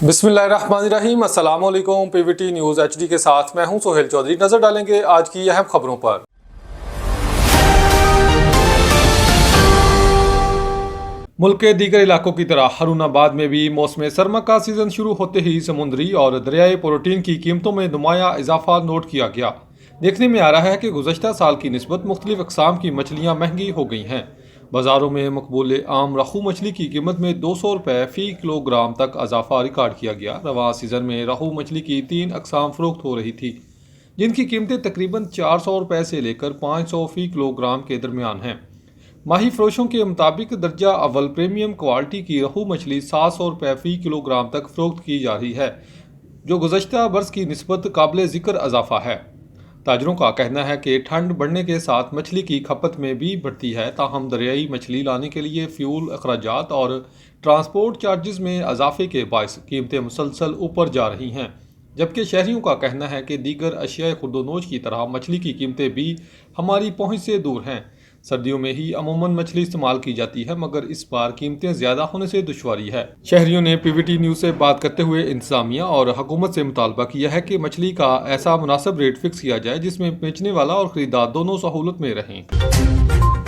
बिस्मिल्लाहिर्रहमानिर्रहीम। अस्सलाम वालेकुम। पीवीटी न्यूज़ एचडी के साथ मैं हूं सोहेल चौधरी। नजर डालेंगे आज की अहम खबरों पर। मुल्क के दीगर इलाकों की तरह हारूनाबाद में भी मौसम सरमा का सीजन शुरू होते ही समुद्री और दरियाई प्रोटीन की कीमतों में नुमाया इजाफा नोट किया गया। देखने में आ रहा है कि गुज़श्ता साल की निस्बत मुख्तलिफ अक़साम की मछलियाँ महंगी हो गई हैं। बाज़ारों में मकबूल आम राहू मछली की कीमत में 200 रुपये फ़ी किलोग्राम तक इजाफा रिकॉर्ड किया गया। रवां सीज़न में राहू मछली की 3 अक़साम फ़रोख्त हो रही थी, जिनकी कीमतें तकरीबन 400 रुपये से लेकर 500 फ़ी किलोग्राम के दरमियान हैं। माही फरोशों के मुताबिक दर्जा अव्वल प्रीमियम क्वालिटी की रहू मछली 700 रुपये फ़ी किलोग्राम तक फ़रोख्त की जा रही है, जो गुज़श्ता बरस की निस्बत काबिल ज़िक्र इजाफा है। ताजरों का कहना है कि ठंड बढ़ने के साथ मछली की खपत में भी बढ़ती है, ताहम दरियाई मछली लाने के लिए फ्यूल अखराजात और ट्रांसपोर्ट चार्जेस में इजाफे के बायस कीमतें मुसलसल ऊपर जा रही हैं। जबकि शहरियों का कहना है कि दीगर अशिया खुर्दोनोश की तरह मछली की कीमतें भी हमारी पहुंच से दूर हैं। सर्दियों में ही अमूमन मछली इस्तेमाल की जाती है, मगर इस बार कीमतें ज़्यादा होने से दुश्वारी है। शहरियों ने पीवीटी न्यूज़ से बात करते हुए इंतजामिया और हुकूमत से मुतालबा किया है कि मछली का ऐसा मुनासिब रेट फिक्स किया जाए जिसमें बेचने वाला और ख़रीदार दोनों सहूलत में रहें।